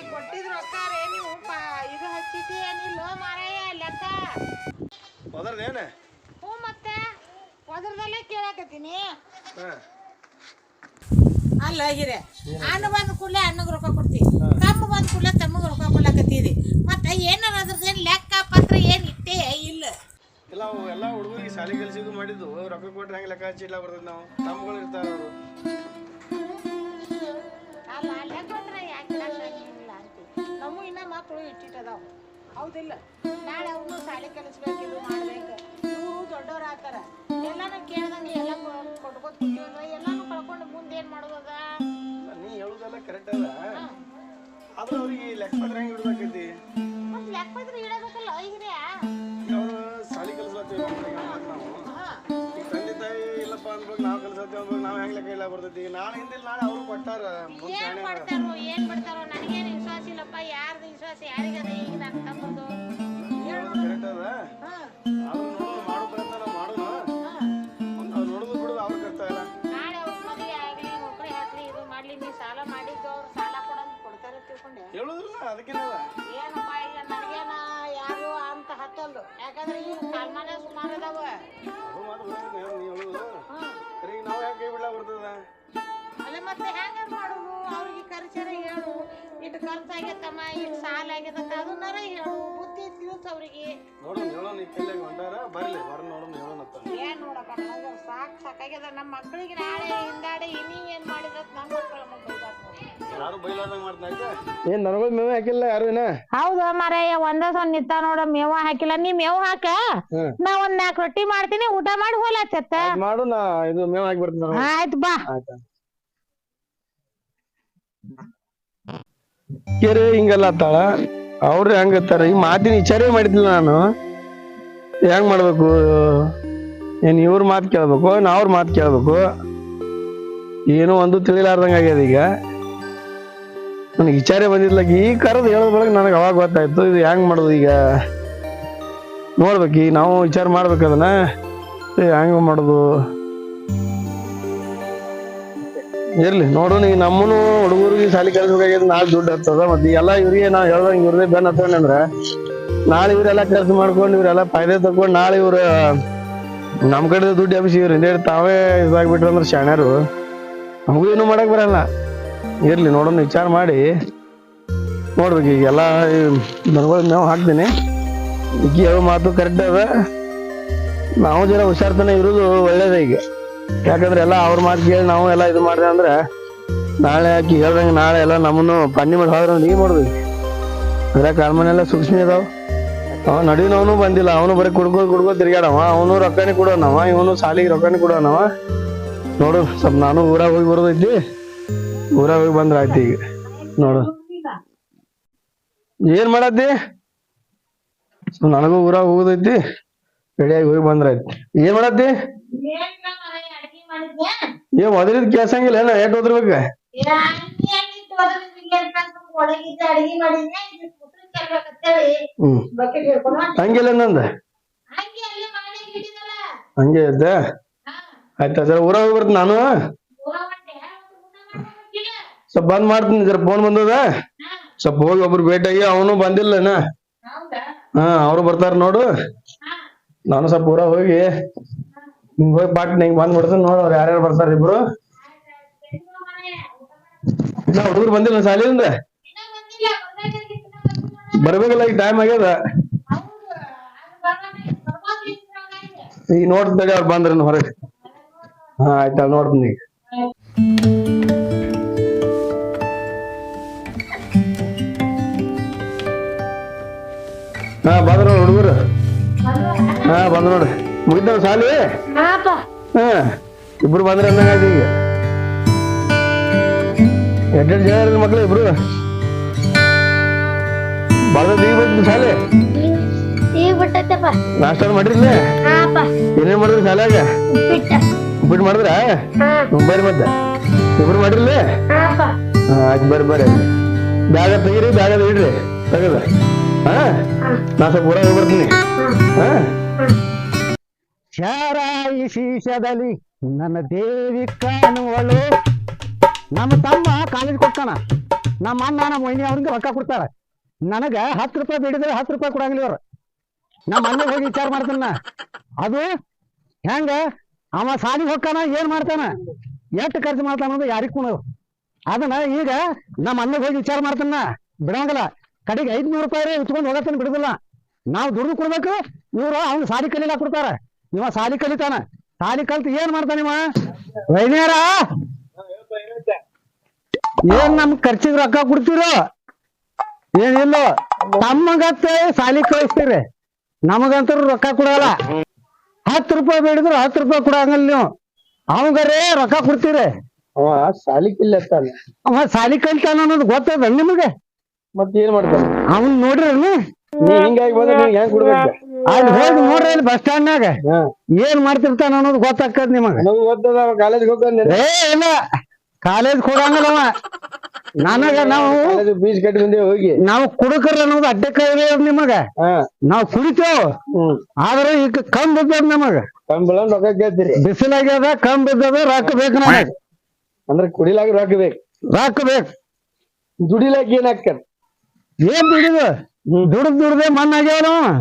ಕೊಟ್ಟಿದ್ರು ರೊಕ್ಕಾರೆ ನೀವು ಇದು ಹಚ್ಚಿತಿ ಏನಿಲ್ಲ ಮಾರಾಯ ಲೆಕ್ಕ ಒದರ್ದೇನೆ ಹ್ಞೂ ಮತ್ತೆ ಒದರ್ದಲ್ಲೇ ಕೇಳಾಕತ್ತೀನಿ ಅಲ್ಲ ಹಿರೇ ಅಣ್ಣ ಬಂದ ಕೂಡಲೇ ಅಣ್ಣಗೆ ರೊಕ್ಕ ಕೊಡ್ತೀವಿ ತಮ್ಮ ಬಂದ ಕೂಡಲೇ ತಮ್ಮಗೆ ರೊಕ್ಕ ಕೊಡ್ಲಾಕತ್ತೀರಿ ಮತ್ತೆ ಏನಾರ ಅದ್ರದ್ದೇನು ಲೆಕ್ಕ ಪತ್ರ ಏನು ಇಟ್ಟೇ ಇಲ್ಲ ಇಲ್ಲ ಅವು ಎಲ್ಲ ಹುಡುಗರಿಗೆ ಶಾಲೆ ಕೆಲಸಿದ್ದು ಮಾಡಿದ್ದು ರೊಕ್ಕ ಕೊಟ್ಟರೆ ಹೆಂಗೆ ಲೆಕ್ಕ ಹಚ್ಚಿ ಇಲ್ಲ ಬರ್ತದೆ ನಾವು ತಮ್ಮಗಳು ಇರ್ತಾರೆ ಅವರು ಅಲ್ಲ ಲೆಕ್ಕ ಯಾಕೆ ಇಲ್ಲ ಅಂತೀವಿ ನಮ್ಮ ಇನ್ನೂ ಮಕ್ಕಳು ಇಟ್ಟಿಟ್ಟದಾವ ಹೌದಿಲ್ಲ ನಾಳೆ ಅವನು ಶಾಲೆ ಕಲಿಸ್ಬೇಕು ಇದು ಮಾಡ್ಬೇಕು ಇವರು ದೊಡ್ಡವ್ರು ಆಗ್ತಾರ ಎಲ್ಲಾನು ಕೇಳ್ದಂಗೆ ಎಲ್ಲ ಕೊಟ್ಕೋತ ಕೂತೀವಂದ್ರೆ ಎಲ್ಲಾನು ಕಳ್ಕೊಂಡು ಮುಂದೆ ಏನು ಮಾಡೋದ ನೀ ಹೇಳುದೆಲ್ಲ ಕರೆಕ್ಟ್ ಅದ ಆದ್ರೆ ಅವ್ರಿಗೆ ಲೆಕ್ಕ ಪತ್ರ ಹೆಂಗೆ ಇಡ್ಬೇಕೈತಿ ಮತ್ತೆ ಲೆಕ್ಕ ಪತ್ರ ಇಡಬೇಕಲ್ಲ ಈಗ್ರೆ ಅವರು ಶಾಲೆ ಕಲಿಸ್ಲತ್ತೀವಿ ನಾವು ಈ ತಂದೆ ತಾಯಿ ಇಲ್ಲಪ್ಪ ಅನ್ಬೇಕು ನಾವು ಕಲಿಸತ್ತೀವಿ ಅನ್ಬೇಕು ನಾವು ಹೆಂಗೆ ಲೆಕ್ಕ ಇಲ್ಲ ಬರ್ತೈತಿ ನಾಳೆ ಹಿಂದಿಲ್ ನಾಳೆ ಅವ್ರು ಕೊಟ್ಟಾರ ಏನ್ ಮಾಡ್ತಾರೋ ನನಗೇನು ವಿಶ್ವಾಸ ಇಲ್ಲಪ್ಪ ಯಾರ್ದು ವಿಶ್ವಾಸ ಯಾರಿಗದ ಈಗ ನನ್ನ ತಮ್ಮದು ಕರೆಕ್ಟ್ ಅದ ಅವ್ರು ನೋಡೋದು ಮಾಡೋ ಪ್ರಯತ್ನ ನಾವು ಮಾಡೋಣ ಅವ್ರು ನೋಡೋದು ಬಿಡೋದು ಅವ್ರ ಕರ್ತವ್ಯ ನಾಳೆ ಅವ್ರ ಮದುವೆ ಆಗಲಿ ನೌಕರಿ ಹಾಕ್ಲಿ ಇದು ಮಾಡ್ಲಿ ನೀ ಸಾಲ ಮಾಡಿದ್ದು ಅವ್ರು ಸಾಲ ಕೊಡೋದು ಕೊಡ್ತಾರೆ ತಿಳ್ಕೊಂಡೆ ಹೇಳುದಿಲ್ಲ ಅದಕ್ಕೇನದ ಏನಪ್ಪ ಈಗ ನನಗೇನ ಯಾರು ಅಂತ ಹತ್ತಲ್ದು ಯಾಕಂದ್ರೆ ಈಗ ಕಾಲ್ಮಾನ ಸುಮಾರು ಅದಾವ ಅದು ಮಾತು ನೀ ಹೇಳುದು ಈಗ ನಾವು ಯಾಕೆ ಕೈ ಬಿಡ್ಲಾ ಬರ್ತದ ಅಲ್ಲ ಮತ್ತೆ ಹೆಂಗ ಮಾಡೋದು ಅವ್ರಿಗೆ ಖರ್ಚಾರ ಹೇಳು ಇಟ್ಟು ಖರ್ಚಾಗೈತಮ್ಮ ಇಟ್ಟು ಸಾಲ ಆಗ್ಯದಂತ ಅದನ್ನಾರ ಹೇಳು ಬುದ್ಧಿ ತಿಳಿಸ್ ಅವ್ರಿಗೆ ಹೇಳೋಣ ಈ ಕೈಲಾಗ ಹೊಂಟಾರ ಬರ್ಲಿ ನೋಡೋಣ ಹೇಳೋಣತ್ತ ಏನ್ ನೋಡಪ್ಪ ನನಗೆ ಸಾಕಾಗ್ಯದ ನಮ್ಮ ಮಕ್ಕಳಿಗೆ ನಾಳೆ ಹಿಂದಾಡೆ ನೀವೇನ್ ಮಾಡಿದ್ರ ನಮ್ಮ ಮಕ್ಕಳ ಯಾರು ಬೈಲಾರ್ದಂಗ ಮಾಡ್ತಾಯ್ತ ಏನ್ ನನಗೂ ಮೇವ ಹಾಕಿಲ್ಲ ಯಾರು ಏನ ಹೌದು ಮಾರಾಯ ಒಂದ ಸೊನ್ ನಿಂತ ನೋಡ ಮೇವ ಹಾಕಿಲ್ಲ ನೀ ಮೇವ್ ಹಾಕ ನಾ ಒಂದ್ 4 ರೊಟ್ಟಿ ಮಾಡ್ತೀನಿ ಊಟ ಮಾಡಿ ಹೋಲಾಚತ್ತ ಮಾಡು ನಾ ಇದು ಮೇವ ಹಾಕಿ ಬರ್ತೀನಿ ಆಯ್ತು ಬಾ ಕೇರೆ ಹಿಂಗಲ್ಲ ಅತ್ತಾಳ ಅವ್ರು ಹೆಂಗತ್ತಾರ ಈ ಮಾತಿನ ವಿಚಾರ ಮಾಡಿದ್ದಿಲ್ಲ ನಾನು ಹೆಂಗ್ ಮಾಡ್ಬೇಕು ಏನ್ ಇವ್ರ ಮಾತು ಕೇಳ್ಬೇಕು ಅವ್ರ ಮಾತು ಕೇಳ್ಬೇಕು ಏನೋ ಒಂದು ತಿಳಿಲಾರ್ದಂಗ ಆಗ್ಯದ ಈಗ ನನಗೆ ವಿಚಾರ ಬಂದಿದ್ಲ ಈ ಕರೆದು ಹೇಳೋದ್ ಬಳಗ ನನಗೆ ಅವಾಗ ಗೊತ್ತಾಯ್ತು ಇದು ಹೆಂಗ್ ಮಾಡೋದು ಈಗ ನೋಡ್ಬೇಕು ಈಗ ನಾವು ವಿಚಾರ ಮಾಡ್ಬೇಕು ಅದನ್ನ ಹೆಂಗ ಮಾಡೋದು ಇರ್ಲಿ ನೋಡೋಣ ಈಗ ನಮ್ಮನು ಹುಡುಗರಿಗೆ ಶಾಲೆ ಕಲಿಸ್ಬೇಕಾಗ್ಯದ ನಾಳೆ ದುಡ್ಡು ಹತ್ತದ ಮತ್ತೆ ಎಲ್ಲ ಇವ್ರಿಗೆ ನಾವ್ ಹೇಳ್ದಂಗ ಇವ್ರದೇ ಬೆನ್ ಹತ್ತಂದ್ರ ನಾಳೆ ಇವ್ರೆಲ್ಲ ಕೆಲಸ ಮಾಡ್ಕೊಂಡು ಇವ್ರೆಲ್ಲ ಫಾಯ್ದೆ ತಕೊಂಡ್ ನಾಳೆ ಇವ್ರ ನಮ್ ಕಡೆ ದುಡ್ಡು ಎಬ್ಸಿ ಇವ್ರು ಹಿಂದೆ ತಾವೇ ಇದಾಗ್ಬಿಟ್ರ ಅಂದ್ರೆ ಶಾಣ್ಯರು ನಮಗೂ ಏನು ಮಾಡಕ್ ಬರಲ್ಲ ಇರ್ಲಿ ನೋಡೋಣ ವಿಚಾರ ಮಾಡಿ ನೋಡ್ಬೇಕು ಈಗ ಎಲ್ಲ ದನಗಳು ಮೇವು ಹಾಕ್ತೀನಿ ಈಗ ಯಾವ ಮಾತು ಕರೆಕ್ಟ್ ಅದ ನಾವು ಜನ ಹುಷಾರ್ತನ ಇರೋದು ಒಳ್ಳೇದ ಈಗ ಯಾಕಂದ್ರೆ ಎಲ್ಲ ಅವ್ರ ಮಾತು ಕೇಳಿ ನಾವು ಎಲ್ಲ ಇದು ಮಾಡಿದೆ ಅಂದ್ರೆ ನಾಳೆ ಹಾಕಿ ಹೇಳ್ದಂಗೆ ನಾಳೆ ಎಲ್ಲ ನಮ್ಮನ್ನು ಪನ್ನಿ ಮಾಡಿ ಹೋದ್ರೆ ನೀವ್ ಮಾಡ್ಬೇಕು ಅದ್ರ ಕಾಲ್ಮನೆಲ್ಲ ಸೂಕ್ಷ್ಮ ಇದಾವ ಅವ ನಡುವಿನವನು ಬಂದಿಲ್ಲ ಅವನು ಬರೀ ಕುಡ್ಕೋ ತಿರ್ಗಾಡವ ಅವನು ರೊಕ್ಕನೇ ಕೊಡೋನವ ಇವನು ಸಾಲಿಗೆ ರೊಕ್ಕನೇ ಕೊಡೋನವ ನೋಡು ಸ್ವಲ್ಪ ನಾನು ಊರಾಗ ಹೋಗಿ ಬರೋದೈತಿ ಊರಾಗ ಹೋಗಿ ಬಂದ್ರ ಆಯ್ತು ಈಗ ನೋಡು ಏನ್ ಮಾಡತ್ತಿ ನನಗೂ ಊರಾಗ ಹೋಗೋದೈತಿ ರೆಡಿಯಾಗಿ ಹೋಗಿ ಬಂದ್ರ ಆಯ್ತು ಏನ್ ಮಾಡತ್ತಿ ಏನ್ ಒದರಿದ್ ಕೇಳ್ಸಂಗಿಲ್ಲ ಏನ ಏಟ್ ಓದಿರ್ಬೇಕ ಹಂಗಿಲ್ಲ ನಂದ ಹಂಗೆ ಇದ್ದ ಆಯ್ತಾ ಜರ ಊರಾಗ ಹೋಗಿ ಬರ್ತೀನಿ ನಾನು ಸ್ವಲ್ಪ ಬಂದ್ ಮಾಡ್ತೀನಿ ಜರ ಫೋನ್ ಬಂದದ ಸ್ವಲ್ಪ ಹೋಗಿ ಒಬ್ರು ಭೇಟಿಯಾಗಿ ಅವನು ಬಂದಿಲ್ಲನ ಅವ್ರು ಬರ್ತಾರ ನೋಡು ನಾನು ಸ್ವಲ್ಪ ಊರಾಗ ಹೋಗಿ ಹಿಂಗ್ ಹೋಗಿ ಬಾಟ್ನ ಹಿಂಗ್ ಬಂದ್ ಬಿಡ್ತೀನಿ ನೋಡು ಅವ್ರು ಯಾರ್ಯಾರು ಬರ್ತಾರ ಇಬ್ರು ಇನ್ನ ಹುಡುಗರು ಬಂದಿಲ್ಲ ಶಾಲೆಯಿಂದ ಬರ್ಬೇಕಲ್ಲ ಈಗ ಟೈಮ್ ಆಗ್ಯದ ಈಗ ನೋಡ್ತೇನೆ ಅವ್ರು ಬಂದ್ರ ಹೊರಗೆ ಆಯ್ತಾ ನೋಡ್ತೀನಿ ಈಗ ಬಂದ್ರ ನೋಡ್ ಹುಡುಗರು ಬಂದ್ ನೋಡ್ರಿ ಮುಗಿತಾವ ಶಾಲಿ ಇಬ್ರು ಬಂದ್ರೆ ಅಂದಂಗಾಯ್ತು ಈಗ ಎಡ್ಡೆಡ್ ಜನ ಮಕ್ಳು ಇಬ್ರು ಬರ್ದ ಈಗ ಬಂತು ಶಾಲೆ ನಾಷ್ಟ ಮಾಡಿರ್ಲ ಏನೇನ್ ಮಾಡಿದ್ರಿ ಶಾಲ್ಯಾಗ ಉಪ್ಪಿಟ್ಟು ಮಾಡಿದ್ರ ಬರ್ರಿ ಮತ್ತೆ ಇಬ್ರು ಮಾಡಿರ್ಲಿ ಆಯ್ತು ಬರ್ರಿ ಬ್ಯಾಗ ತೆಗೀರಿ ಬ್ಯಾಗದ ಇಡ್ರಿ ತೆಗದ ನಾ ಸ್ವಲ್ಪ ಊರಾಗ ಹೋಗಿ ಬರ್ತೀನಿ ಶಾರಾಯಿ ಶೀಶದಲ್ಲಿ ನನ್ನ ದೇವಿ ಕಾಣುವಳು ನಮ್ಮ ತಮ್ಮ ಕಾಲೇಜ್ ಕೊಟ್ಟಾನ ನಮ್ಮ ಅಣ್ಣ ನಮ್ಮ ವೈನಿ ಅವ್ರಿಗೆ ರೊಕ್ಕ ಕೊಡ್ತಾರ. ನನಗ 10 ರೂಪಾಯಿ ಬೇಡಿದ್ರೆ 10 ರೂಪಾಯಿ ಕೊಡಂಗಿಲ್ಲ ಇವ್ರು. ನಮ್ಮ ಅಣ್ಣಗೆ ಹೋಗಿ ವಿಚಾರ ಮಾಡ್ತಾನ. ಅದು ಹೆಂಗ ಅವ ಸಾಲಿಗೆ ಹೋಗ್ತಾನ, ಏನ್ ಮಾಡ್ತಾನ, ಎಷ್ಟು ಖರ್ಚು ಮಾಡ್ತಾನ ಅನ್ನೋದು ಯಾರಿಗ್ ಕುಣದು. ಅದನ್ನ ಈಗ ನಮ್ಮ ಅಣ್ಣಗೆ ಹೋಗಿ ವಿಚಾರ ಮಾಡ್ತಾನ, ಬಿಡಂಗಿಲ್ಲ. ಕಡೆಗೆ 500 ರೂಪಾಯಿ ಉಚ್ಕೊಂಡ್ ಹೋಗತ್ತಾನ, ಬಿಡುದಿಲ್ಲ. ನಾವು ದುಡ್ಡು ಕೊಡ್ಬೇಕು, ಇವ್ರು ಅವ್ನು ಸಾಲಿ ಕಲಿಯಲ್ಲ ಕೊಡ್ತಾರ. ಇವ ಸಾಲಿ ಕಲಿತಾನ. ಸಾಲಿ ಕಲ್ತು ಏನ್ ಮಾಡ್ತಾನ ಇವ? ವೈನ್ಯಾರ ಏನ್ ನಮ್ ಖರ್ಚಿಗೆ ರೊಕ್ಕ ಕೊಡ್ತೀರೋ ಏನಿಲ್ಲ, ತಮ್ಮಗತ್ತ ಸಾಲಿ ಕಳಿಸ್ತೀರಿ, ನಮಗಂತೂ ರೊಕ್ಕ ಕೊಡಲ್ಲ. 10 ರೂಪಾಯಿ ಬೇಡಿದ್ರು 10 ರೂಪಾಯಿ ಕೊಡಂಗಲ್ಲ ನೀವು. ಅವಂಗಾರೇ ರೊಕ್ಕ ಕೊಡ್ತೀರಿ. ಅವ ಸಾಲಿ ಕಲಿಯತ್ತಾನ, ಅವ ಸಾಲಿ ಕಲಿತಾನ ಅನ್ನೋದು ಗೊತ್ತದ ನಿಮಗೆ? ಮತ್ ಏನ್ ಮಾಡ್ತಾನ? ಅವನ್ ನೋಡ್ರಿ ನೀ ಹಿಂಗಾಗಿ ಬಂದ್ರೆ ನೀವ್ ಹೆಂಗ್ ಕೊಡ್ಬೇಕು? ಅಲ್ಲಿ ಹೋಗಿ ನೋಡ್ರಿ, ಅಲ್ಲಿ ಬಸ್ ಸ್ಟ್ಯಾಂಡ್ನಾಗ ಏನ್ ಮಾಡ್ತಿರ್ತಾನ ಅನ್ನೋದು ಗೊತ್ತಾಕದ್ ನಿಮಗ. ನಮಗ್ ಗೊತ್ತದ, ಕಾಲೇಜ್ ಹೋಗ್ತಾನೆ. ಏ ಇಲ್ಲ, ಕಾಲೇಜ್ ಕೊಡಂಗಲ್ಲವ. ನನಗ ನಾವು ಬೀಚ್ ಕಟ್ಟಿ ಬಂದೆ ಹೋಗಿ. ನಾವು ಕುಡುಕರ ಅನ್ನೋದು ಅಡ್ಡಕ್ಕ ನಿಮಗ. ನಾವ್ ಕುಡಿತೇವ್, ಆದ್ರೆ ಈಗ ಕಮ್ ಬಿದ್ದದ ನಮಗ. ಕಂಬಳ ರೊಕ್ಕ ಕೇಳ್ತೀರಿ. ಬಿಸಿಲಾಗ್ಯದ, ಕಮ್ ಬಿದ್ದದ, ರೊಕ್ಕ ಬೇಕು ನಮಗ. ಅಂದ್ರೆ ಕುಡಿಲಾಗ ರೊಕ್ಕ ಬೇಕು. ರೊಕ್ಕ ಬೇಕು. ದುಡಿಲಾಕ ಏನ್ ಹಾಕ್ತಾರ? ಏನ್ ದುಡಿದು? ದುಡ್ದೇ ಮಣ್ಣಾಗ್ಯಾವ ನಾವು.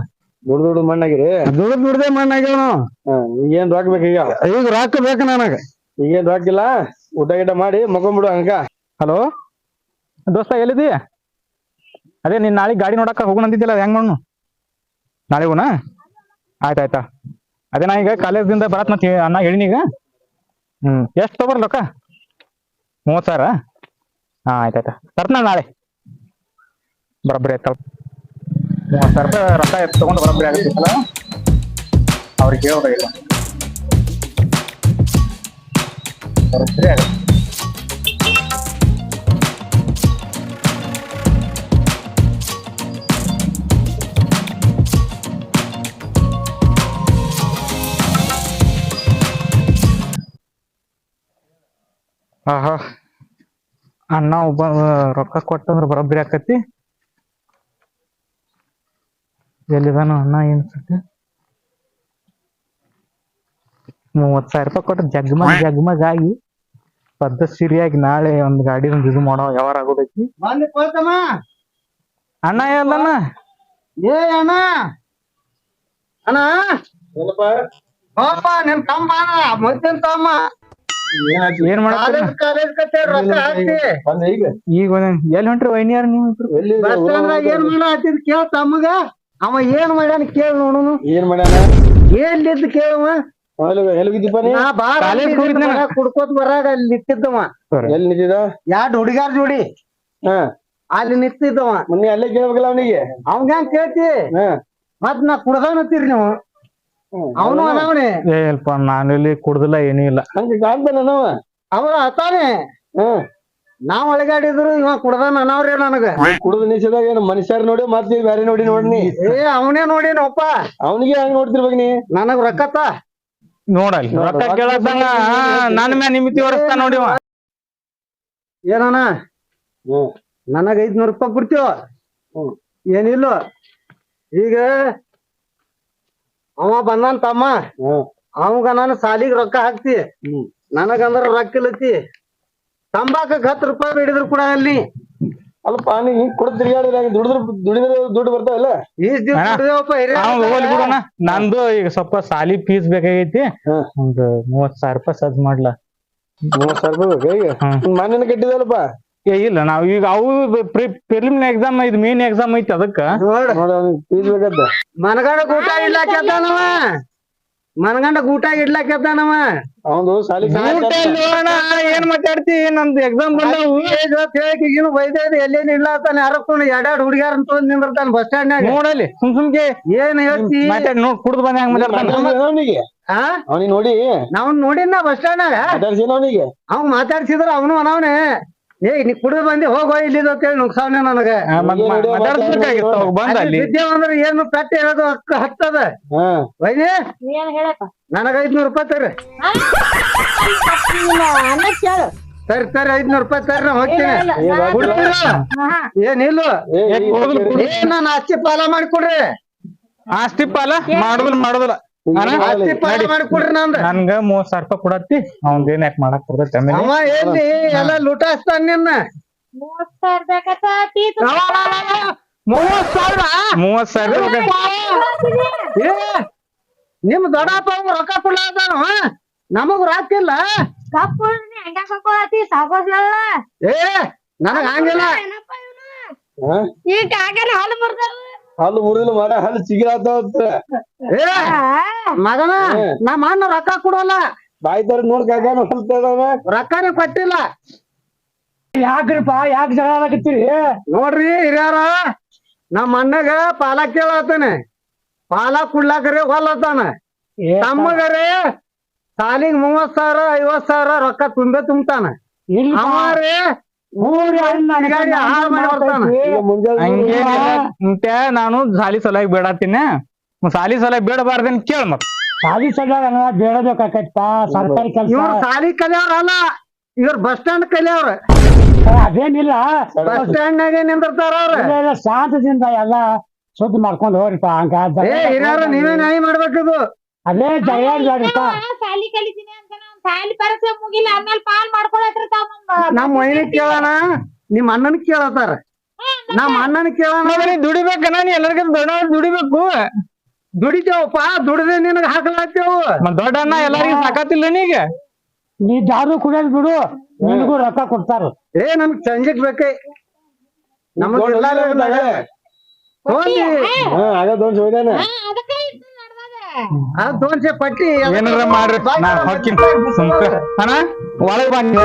ದುಡ್ದು ಮಣ್ಣಾಗಿರಿ. ದುಡ್ದೇ ಮಣ್ಣಾಗ್ಯಾವ ನಾವು. ಈಗೇನ್ ರೊಕ್ಕ ಬೇಕು? ಈಗ ರೊಕ್ಕ ಬೇಕು ನನಗ. ಈಗೇನ್ ರೊಕ್ಕ ಇಲ್ಲ, ಊಟ ಗಿಟ ಮಾಡಿ ಮಕ್ಕೊಂಡ್ಬಿಡು ಹಂಗ. ಹಲೋ ದೋಸ್ತ, ಎಲ್ಲಿದ್ದೀ? ಅದೇ ನೀನ್ ನಾಳೆ ಗಾಡಿ ನೋಡಕ್ಕ ಹೋಗೋಣ ಅಂತಿದ್ದಿಲ್ಲ, ಹೆಂಗ್ ಮಾಡೋಣ? ನಾಳೆ ಹೋಗೋಣ? ಆಯ್ತಾಯ್ತಾ. ಅದೇ ನಾ ಈಗ ಕಾಲೇಜ್ದಿಂದ ಬರತ್ ಮತ್ ಅಣ್ಣ ಹೇಳಿನಿ ಈಗ. ಎಷ್ಟು ತಗೋರ್ಲ ರೊಕ್ಕ? 30,000? ಹಾ ಆಯ್ತಾಯ್ತಾ, ತರ್ತನ ನಾಳೆ. ಬರೋಬ್ಬರಿ ಆಯ್ತಲ್ಲ, 30,000 ರೂಪಾಯಿ ರೊಕ್ಕ ತಗೊಂಡು ಬರೋಬ್ಬರಿ ಆಗತ್ತಿತ್ತಲ್ಲ, ಅವ್ರಿಗೆ ಹೇಳ್ಬೇಕಾಗಿಲ್ಲ. ಬರೋಬ್ಬರಿ ಆಗತ್ತೆ. ಆಹಾ, ಅಣ್ಣ ಒಬ್ಬ ರೊಕ್ಕ ಕೊಟ್ಟಂದ್ರ ಬರೋಬ್ಬರಿ ಆಕತಿ. ಎಲ್ಲಿದಾನು ಅಣ್ಣ? ಏನ್ ಸತಿ 30,000 ರೂಪಾಯಿ ಕೊಟ್ಟು ಜಗ್ಮಗ್ ಆಗಿ ಪದ್ಧತಿಯಾಗಿ ನಾಳೆ ಒಂದ್ ಗಾಡಿ ಇದು ಮಾಡೋ ಯಾವಾರ ಆಗೋದೈತಿ. ಅಣ್ಣ ಎಲ್ಲಣ್ಣ? ಏ ಅಣ್ಣ, ಅಣ್ಣ ಪಾಪ ನಿನ್ ತಮ್ಮ ಮತ್ತಿನ ತಮ್ಮ ಏನ್ ಮಾಡತ್ತೀರ? ಕಾಲೇಜ್ ಕಟ್ಟೆ ರೊಕ್ಕ ಹಾಕ್ತಿ. ಈಗ ಎಲ್ಲಿ ಹೊಂಟ್ರಿ ವೈನಿಯಾರ ನೀವು? ಬಸ್ ಸ್ಟ್ಯಾಂಡ್ನಾಗ ಏನ್ ಮಾಡತ್ತಿದ್ ಕೇಳ ತಮ್ಮಗ. ಅವ ಏನ್ ಮಾಡ್ಯಾನ ಕೇಳ ನೋಡುನು. ಏನ್ ಮಾಡ್ಯಾನ? ಎಲ್ಲಿದ್ದು ಕೇಳವ. ಎಲ್ಲಿಗಿದ್ದೀಪ? ಕುಡ್ಕೋತ್ ಬರಾಗ ಅಲ್ಲಿ ನಿಂತಿದ್ದವ. ಎಲ್ಲಿ ನಿಂತಿದ? 2 ಹುಡುಗಾರ್ ಜೋಡಿ ಅಲ್ಲಿ ನಿಂತಿದ್ದವ. ಮೊನ್ನೆ ಅಲ್ಲೇ ಕೇಳ್ಬೇಕಲ್ಲ ಅವನಿಗೆ. ಅವಂಗ ಹೆಂಗ್ ಕೇಳ್ತಿ? ಮತ್ ನಾ ಕುಡ್ದವನತ್ತೀರಿ ನೀವು. ಅವನು ಅದಾವಣೆ. ಏಲ್ಪ ನಾನು ಇಲ್ಲಿ ಕುಡ್ದಿಲ್ಲ, ಏನೂ ಇಲ್ಲ. ಹಂಗ ಕಾಣ್ತಾನ ನಾವ. ಅವ ಅತಾನೆ. ನಾವ್ ಒಳಗಾಡಿದ್ರು ಇವ ಕುಡ್ದಾನ ಅನ್ನವ್ರಿ ನನಗ. ಕುಡ್ದು ನಿಲ್ಸಿದಾಗ ಏನು ಮನುಷ್ಯರ್ ನೋಡಿ ಮತ್ತೆ ಬೇರೆ ನೋಡಿ ನೋಡ್ನಿ. ಏ ಅವನೇ ನೋಡಿನಪ್ಪ. ಅವನಿಗೆ ಹಂಗ ನೋಡ್ತಿರ್ಬೇಕು ನೀ. ನನಗ್ ರೊಕ್ಕತ್ತ ನೋಡಲ್ಲಿ ರೊಕ್ಕ ಕೇಳತ್ತಂಗ ನನ್ ಮ್ಯಾ ನಿಮಿತಿ ಹೊರಸ್ತಾ ನೋಡಿವ. ಏನಣ್ಣ, ನನಗ 500 ರೂಪಾಯಿ ಕೊಡ್ತೀವ? ಏನಿಲ್ಲ, ಈಗ ಅವ ಬಂದಾನ ತಮ್ಮ, ಅವಂಗ ನಾನು ಸಾಲಿಗೆ ರೊಕ್ಕ ಹಾಕ್ತಿ. ನನಗಂದ್ರ ರೊಕ್ಕ ಇಲ್ಲತಿ. ತಂಬಾಕಕ್ 10 ರೂಪಾಯಿ ಬೇಡಿದ್ರು ಕೂಡ ಅಲ್ಲಿ. ಅಲ್ಪ ನೀ ಕೊಡ್ ತಿರ್ಗಾಡಿದ್ರೆ ದುಡಿದ್ರೆ ದುಡ್ಡು ಬರ್ತಾವಲ್ಲ. ನಂದು ಈಗ ಸ್ವಲ್ಪ ಸಾಲಿ ಫೀಸ್ ಬೇಕಾಗೈತಿ. ಒಂದು 30,000 ರೂಪಾಯಿ ಸಜ್ಜ ಮಾಡ್ಲಾ? 30,000 ರೂಪಾಯಿ ಬೇಕಾಗಿ ಮನೇನ ಕಟ್ಟಿದಲ್ಲಪ್ಪ. ಏ ಇಲ್ಲ, ನಾವ್ ಈಗ ಅವು ಪ್ರಿಲಿಮಿನರಿ ಎಕ್ಸಾಮ್ ಐತಿ, ಮೇನ್ ಎಕ್ಸಾಮ್ ಐತಿ, ಅದಕ್ಕ ಫೀಸ್ ಬೇಕಂತ. ಮನಗಂಡ ಊಟ ಇಡ್ಲಾಕತ್ತಾನವ. ಮನಗಂಡ ಊಟ ಇಡ್ಲಾಕತ್ತಾನವ. ಅವನು ಸಾಲಿ ಏನ್ ಮಾತಾಡ್ತಿ? ನಂದು ಎಕ್ಸಾಮ್ ಬಂದ ಬೈದ ಎಲ್ಲೇನ್ ಇಡ್ಲಾತಾನ. ಯಾರಕ್ಕೊಂಡು 2 ಹುಡುಗ್ಯಾರ ತೊಂದ್ ನಿಂದಿರ್ತಾನ ಬಸ್ ಸ್ಟ್ಯಾಂಡ್. ನೋಡಲ್ಲಿ ಸುಮ್ಗೆ ಏನ್ ಹೇಳ್ತಿ? ನೋಡ್ ಕುಡ್ದು ಬಂದ ಹೆಂಗ್ ಮಾತಾಡ್ತಾನ ಅವನಿಗೆ. ಅವನಿಗೆ ನೋಡಿ ನಾವ್ ನೋಡಿನ ಬಸ್ ಸ್ಟ್ಯಾಂಡ್ನಾಗ. ಅವನಿಗೆ ಅವ್ ಮಾತಾಡ್ಸಿದ್ರ ಅವನು ಅನವನೆ. ಏ ನೀ ಕುಡಿದು ಬಂದಿ ಹೋಗೋ ಇಲ್ಲಿ ಅಂತೇಳಿ ನುಗ್ಸಾವನೆ ನನಗ. ವಿದ್ಯೆ ಅಂದ್ರೆ ಏನು ಪೆಟ್ಟ ಹೇಳೋದು ಹತ್ತದ. ವೈದ್ಯ ನನಗ 500 ರೂಪಾಯಿ ತರ್ರಿ. ಸರಿ ಸರಿ 500 ರೂಪಾಯಿ ತರ್ರಿ, ನಾ ಹೋಗ್ತೀನಿ. ಏನಿಲ್ಲ, ನಾನು ಆಸ್ತಿ ಪಾಲ ಮಾಡಿಕೊಡ್ರಿ. ಆಸ್ತಿ ಪಾಲ ಮಾಡುದಿಲ್ಲ ಆಸ್ತಿ ಪಾಲ ಮಾಡಿಕೊಡ್ರಿ. ನನ್ಗ 30,000 ರೂಪಾಯಿ ಕೊಡತ್ತಿ. ಅವಂದೇನ್ ಯಾಕೆ ಮಾಡಕ್ ಬರ್ತೈತಿ? ಅವ ಎಲ್ಲಿ ಎಲ್ಲ ಲೂಟಾಸ್ತಾನ ನಿನ್ನ. 30,000 ಬೇಕತ್ತ ಟೀ 30,000 30,000 ಏ ನಿಮ್ ದೊಡ್ಡಪ್ಪ ಅವ್ನ್ ರೊಕ್ಕ ಕೊಡ್ಲಾತಾನು ನಮಗ್ ರೊಕ್ಕ ಇಲ್ಲ ಕಪ್ಪು ಹೆಂಗ ಹಾಕೋತಿ ಸಾಕೋಸ್ಲಲ್ಲ ಏ ನನಗ ಹಂಗಿಲ್ಲ ಹಾ? ಈಗ ಕಾಕನ ಹಾಲು ಮುರ್ದಾರ ಹಲ್ಲು ಮುರಿದಿಲ್ಲ ಮಾಡ ಹಲ್ಲು ಚಿಗಿಲಾತಾವ ಏ ಮಗನ ನಮ್ಮ ಅಣ್ಣ ರೊಕ್ಕ ಕೊಡೋಲ್ಲ ಬಾಯ್ತಾರ ನೋಡ್ ಕಾಕಾನ ಹೊಲ್ತದವ ರೊಕ್ಕನೇ ಕೊಟ್ಟಿಲ್ಲ ಯಾಕ್ರಿಪ್ಪ ಯಾಕೆ ಜಗಳ ಆಗತ್ತೀರಿ ನೋಡ್ರಿ ಹಿರಿಯಾರ ನಮ್ಮ ಅಣ್ಣಗ ಪಾಲ ಕೇಳತ್ತಾನೆ ಪಾಲ ಕುಡ್ಲಾಕರೆ ಹೊಲತ್ತಾನ ತಮ್ಮಗರೆ ಸಾಲಿಗೆ 30,000 50,000 ರೊಕ್ಕ ತುಂಬ್ತಾನ ಅವರೇ ಗಾಡಿ ಹಾಳು ಮಾಡಿ ಬರ್ತಾನ ಹಂಗೆ ನಾನು ಸಾಲಿ ಸಲುವಾಗಿ ಬೇಡತ್ತೀನಿ ಸಾಲಿ ಸಲುವಾಗಿ ಬೇಡಬಾರ್ದೇನ್ ಕೇಳ ಮತ್ ಸಾಲಿ ಸಲ ಬೇಡಬೇಕಾಕೈತ ಸರ್ಕಾರಿ ಕೆಲಸ ಇವ್ರು ಸಾಲಿ ಕಲಿಯವ್ರಲ್ಲ ಇವ್ರ ಬಸ್ ಸ್ಟ್ಯಾಂಡ್ ಕಲಿಯವ್ರ ಅದೇನಿಲ್ಲ ಬಸ್ ಸ್ಟ್ಯಾಂಡ್ ನಾಗ ನಿಂದಿರ್ತಾರ ಅವ್ರ ಶಾಂತದಿಂದ ಎಲ್ಲ ಸುದ್ದಿ ಮಾಡ್ಕೊಂಡ್ ಹೋಗ್ರಿಪ್ಪ ಹಂಗ ಹಿರಿಯರು ನೀವೇ ನ್ಯಾಯ ಮಾಡ್ಬೇಕದು ಅಲ್ಲೇ ಜಯಾಡ್ರಿಪ್ಪ ಸಾಲಿ ಕಲಿತೀನಿ ಅಂತ ಸಾಲಿ ಪರೀಕ್ಷೆ ಮುಗಿಲ್ಲ ಆಮೇಲೆ ಪಾಲ್ ಮಾಡ್ಕೊಳತ್ತಿರ್ತಾವ ನಮ್ಮ ಮೈನಿ ಕೇಳೋಣ ನಿಮ್ ಅಣ್ಣನ ಕೇಳತಾರ ನಮ್ಮ ಅಣ್ಣನ ಕೇಳೋಣ ದುಡಿಬೇಕ ನಾನು ಎಲ್ಲರಿಗೂ ದೊಡ್ಡ ದುಡಿಬೇಕು ದುಡಿತೇವಪ್ಪ ದುಡ್ದೆ ನಿನಗ ಹಾಕಲಾಗ್ತೇವು ಮತ್ ದೊಡ್ಡ ಅಣ್ಣ ಎಲ್ಲರಿಗೂ ಸಾಕತ್ತಿಲ್ಲ ನೀಗ ನೀ ದಾರು ಕುಡಿಯೋದ್ ಬಿಡು ನಿನಗೂ ರೊಕ್ಕ ಕೊಡ್ತಾರ ಏ ನಮ್ಗ್ ಸಂಜೆಗ್ ಬೇಕೇ ನಮಗ್ ಆಗ ದೋನ್ ಹೋಗ್ಯಾನ ಅದಕ್ಕೆ ದೋನ್ಸೆ ಪಟ್ಟಿ ಏನಾರ ಮಾಡ್ರಿ ನಾ ಹೊಕ್ಕಿನ ಅಣ್ಣ ಒಳಗ್ ಬಾ ನೀ